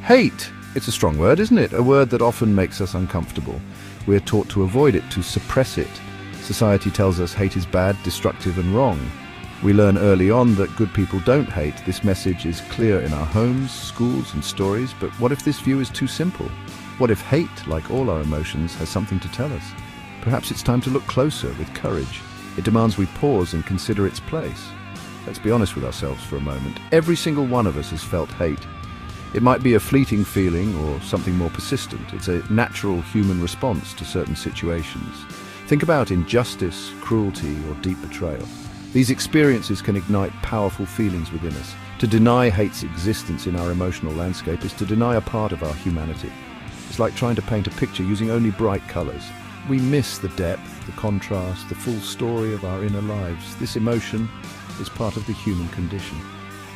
Hate. It's a strong word, isn't it? A word that often makes us uncomfortable. We're taught to avoid it, to suppress it. Society tells us hate is bad, destructive and wrong. We learn early on that good people don't hate. This message is clear in our homes, schools and stories, but what if this view is too simple? What if hate, like all our emotions, has something to tell us? Perhaps it's time to look closer with courage. It demands we pause and consider its place. Let's be honest with ourselves for a moment. Every single one of us has felt hate. It might be a fleeting feeling or something more persistent. It's a natural human response to certain situations. Think about injustice, cruelty, or deep betrayal. These experiences can ignite powerful feelings within us. To deny hate's existence in our emotional landscape is to deny a part of our humanity. It's like trying to paint a picture using only bright colors. We miss the depth, the contrast, the full story of our inner lives. This emotion is part of the human condition.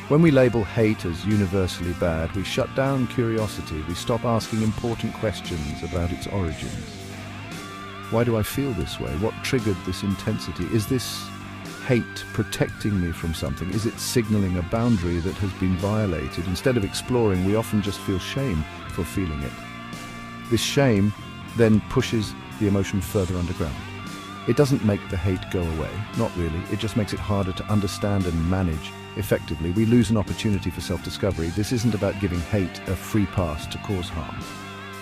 When we label hate as universally bad, we shut down curiosity. We stop asking important questions about its origins. Why do I feel this way? What triggered this intensity? Is this hate protecting me from something? Is it signaling a boundary that has been violated? Instead of exploring, we often just feel shame for feeling it. This shame then pushes the emotion further underground. It doesn't make the hate go away, not really. It just makes it harder to understand and manage effectively. We lose an opportunity for self-discovery. This isn't about giving hate a free pass to cause harm.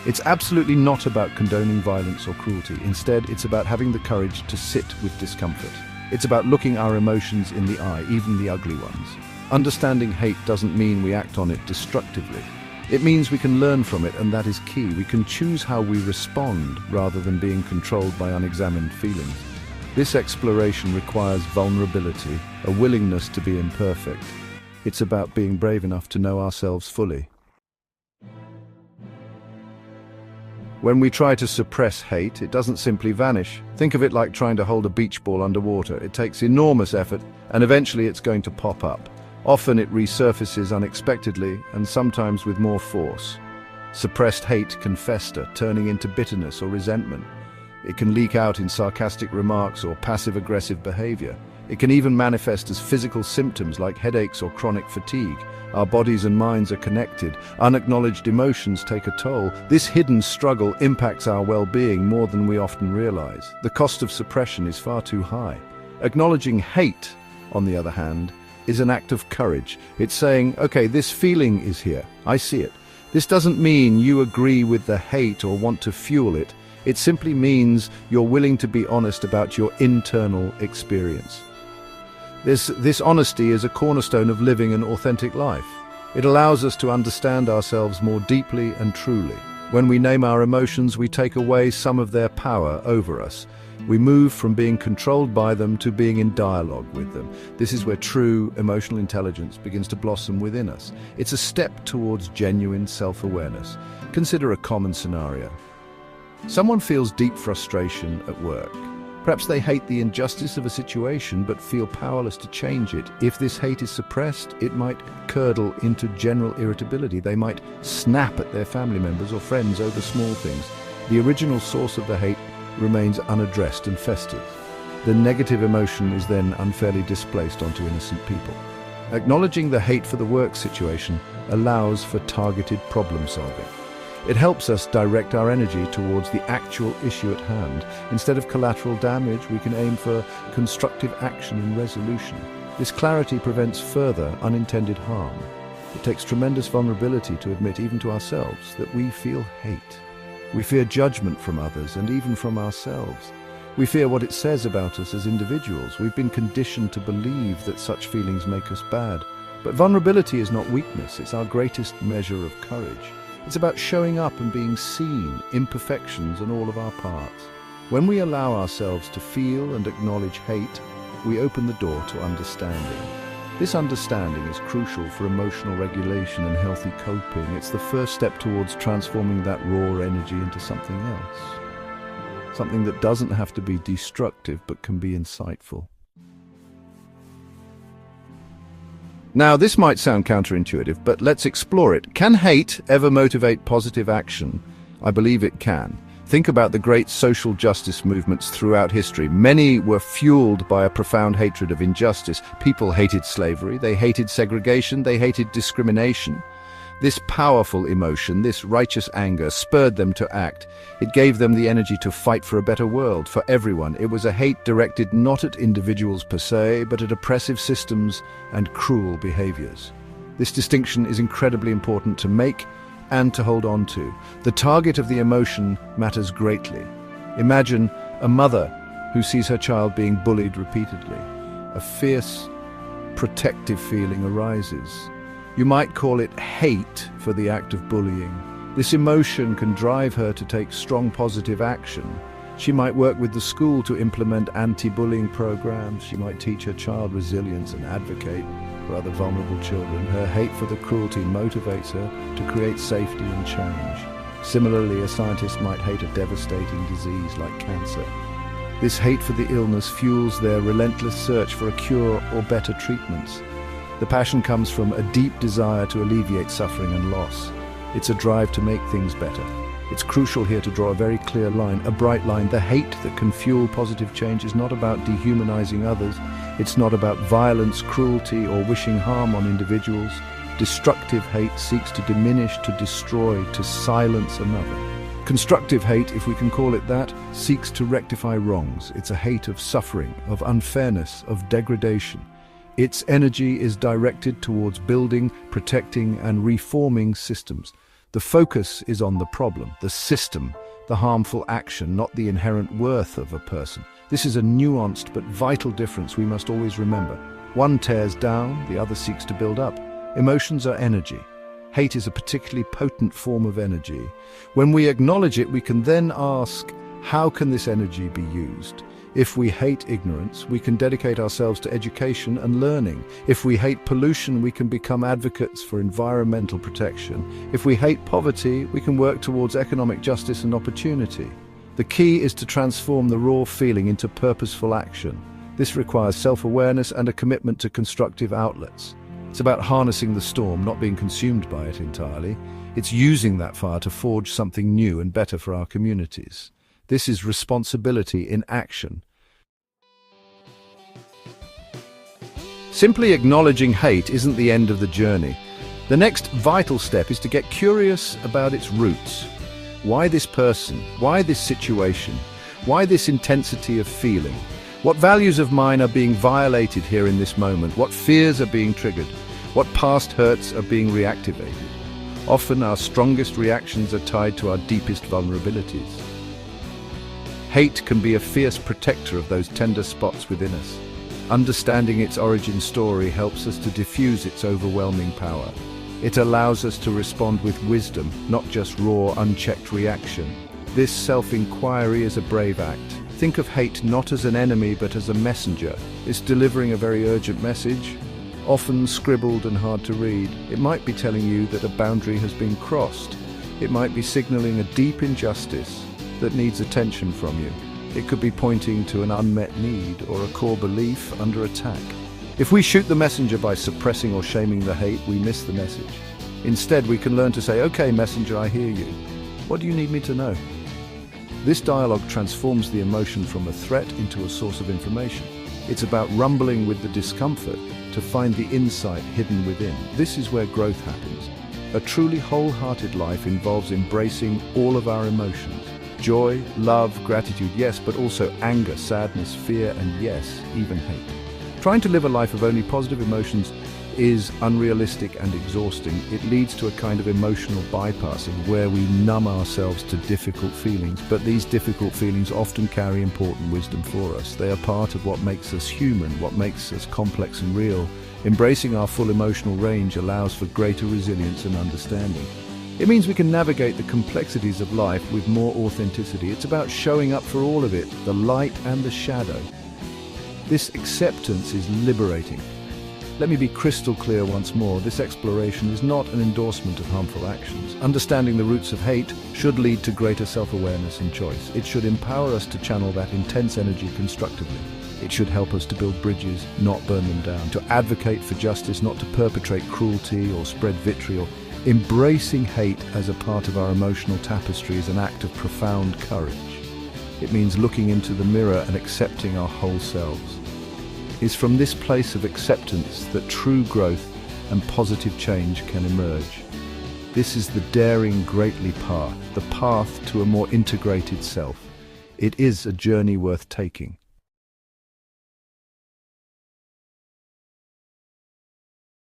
It's absolutely not about condoning violence or cruelty. Instead, it's about having the courage to sit with discomfort. It's about looking our emotions in the eye, even the ugly ones. Understanding hate doesn't mean we act on it destructively. It means we can learn from it, and that is key. We can choose how we respond rather than being controlled by unexamined feelings. This exploration requires vulnerability, a willingness to be imperfect. It's about being brave enough to know ourselves fully. When we try to suppress hate, it doesn't simply vanish. Think of it like trying to hold a beach ball underwater. It takes enormous effort, and eventually it's going to pop up. Often it resurfaces unexpectedly, and sometimes with more force. Suppressed hate can fester, turning into bitterness or resentment. It can leak out in sarcastic remarks or passive-aggressive behavior. It can even manifest as physical symptoms like headaches or chronic fatigue. Our bodies and minds are connected. Unacknowledged emotions take a toll. This hidden struggle impacts our well-being more than we often realize. The cost of suppression is far too high. Acknowledging hate, on the other hand, is an act of courage. It's saying, okay, this feeling is here. I see it. This doesn't mean you agree with the hate or want to fuel it. It simply means you're willing to be honest about your internal experience. This honesty is a cornerstone of living an authentic life. It allows us to understand ourselves more deeply and truly. When we name our emotions, we take away some of their power over us. We move from being controlled by them to being in dialogue with them. This is where true emotional intelligence begins to blossom within us. It's a step towards genuine self-awareness. Consider a common scenario. Someone feels deep frustration at work. Perhaps they hate the injustice of a situation but feel powerless to change it. If this hate is suppressed, it might curdle into general irritability. They might snap at their family members or friends over small things. The original source of the hate remains unaddressed and festers. The negative emotion is then unfairly displaced onto innocent people. Acknowledging the hate for the work situation allows for targeted problem solving. It helps us direct our energy towards the actual issue at hand. Instead of collateral damage, we can aim for constructive action and resolution. This clarity prevents further unintended harm. It takes tremendous vulnerability to admit, even to ourselves, that we feel hate. We fear judgment from others and even from ourselves. We fear what it says about us as individuals. We've been conditioned to believe that such feelings make us bad. But vulnerability is not weakness, it's our greatest measure of courage. It's about showing up and being seen, imperfections and all of our parts. When we allow ourselves to feel and acknowledge hate, we open the door to understanding. This understanding is crucial for emotional regulation and healthy coping. It's the first step towards transforming that raw energy into something else. Something that doesn't have to be destructive but can be insightful. Now, this might sound counterintuitive, but let's explore it. Can hate ever motivate positive action? I believe it can. Think about the great social justice movements throughout history. Many were fueled by a profound hatred of injustice. People hated slavery, they hated segregation, they hated discrimination. This powerful emotion, this righteous anger, spurred them to act. It gave them the energy to fight for a better world, for everyone. It was a hate directed not at individuals per se, but at oppressive systems and cruel behaviors. This distinction is incredibly important to make and to hold on to. The target of the emotion matters greatly. Imagine a mother who sees her child being bullied repeatedly. A fierce, protective feeling arises. You might call it hate for the act of bullying. This emotion can drive her to take strong positive action. She might work with the school to implement anti-bullying programs. She might teach her child resilience and advocate for other vulnerable children. Her hate for the cruelty motivates her to create safety and change. Similarly, a scientist might hate a devastating disease like cancer. This hate for the illness fuels their relentless search for a cure or better treatments. The passion comes from a deep desire to alleviate suffering and loss. It's a drive to make things better. It's crucial here to draw a very clear line, a bright line. The hate that can fuel positive change is not about dehumanizing others. It's not about violence, cruelty, or wishing harm on individuals. Destructive hate seeks to diminish, to destroy, to silence another. Constructive hate, if we can call it that, seeks to rectify wrongs. It's a hate of suffering, of unfairness, of degradation. Its energy is directed towards building, protecting, and reforming systems. The focus is on the problem, the system, the harmful action, not the inherent worth of a person. This is a nuanced but vital difference we must always remember. One tears down, the other seeks to build up. Emotions are energy. Hate is a particularly potent form of energy. When we acknowledge it, we can then ask, how can this energy be used? If we hate ignorance, we can dedicate ourselves to education and learning. If we hate pollution, we can become advocates for environmental protection. If we hate poverty, we can work towards economic justice and opportunity. The key is to transform the raw feeling into purposeful action. This requires self-awareness and a commitment to constructive outlets. It's about harnessing the storm, not being consumed by it entirely. It's using that fire to forge something new and better for our communities. This is responsibility in action. Simply acknowledging hate isn't the end of the journey. The next vital step is to get curious about its roots. Why this person? Why this situation? Why this intensity of feeling? What values of mine are being violated here in this moment? What fears are being triggered? What past hurts are being reactivated? Often our strongest reactions are tied to our deepest vulnerabilities. Hate can be a fierce protector of those tender spots within us. Understanding its origin story helps us to diffuse its overwhelming power. It allows us to respond with wisdom, not just raw, unchecked reaction. This self-inquiry is a brave act. Think of hate not as an enemy but as a messenger. It's delivering a very urgent message, often scribbled and hard to read. It might be telling you that a boundary has been crossed. It might be signaling a deep injustice that needs attention from you. It could be pointing to an unmet need or a core belief under attack. If we shoot the messenger by suppressing or shaming the hate, we miss the message. Instead, we can learn to say, "Okay, messenger, I hear you. What do you need me to know?" This dialogue transforms the emotion from a threat into a source of information. It's about rumbling with the discomfort to find the insight hidden within. This is where growth happens. A truly wholehearted life involves embracing all of our emotions. Joy, love, gratitude, yes, but also anger, sadness, fear, and yes, even hate. Trying to live a life of only positive emotions is unrealistic and exhausting. It leads to a kind of emotional bypassing where we numb ourselves to difficult feelings, but these difficult feelings often carry important wisdom for us. They are part of what makes us human, what makes us complex and real. Embracing our full emotional range allows for greater resilience and understanding. It means we can navigate the complexities of life with more authenticity. It's about showing up for all of it, the light and the shadow. This acceptance is liberating. Let me be crystal clear once more. This exploration is not an endorsement of harmful actions. Understanding the roots of hate should lead to greater self-awareness and choice. It should empower us to channel that intense energy constructively. It should help us to build bridges, not burn them down, to advocate for justice, not to perpetrate cruelty or spread vitriol. Embracing hate as a part of our emotional tapestry is an act of profound courage. It means looking into the mirror and accepting our whole selves. It's from this place of acceptance that true growth and positive change can emerge. This is the daring greatly path, the path to a more integrated self. It is a journey worth taking.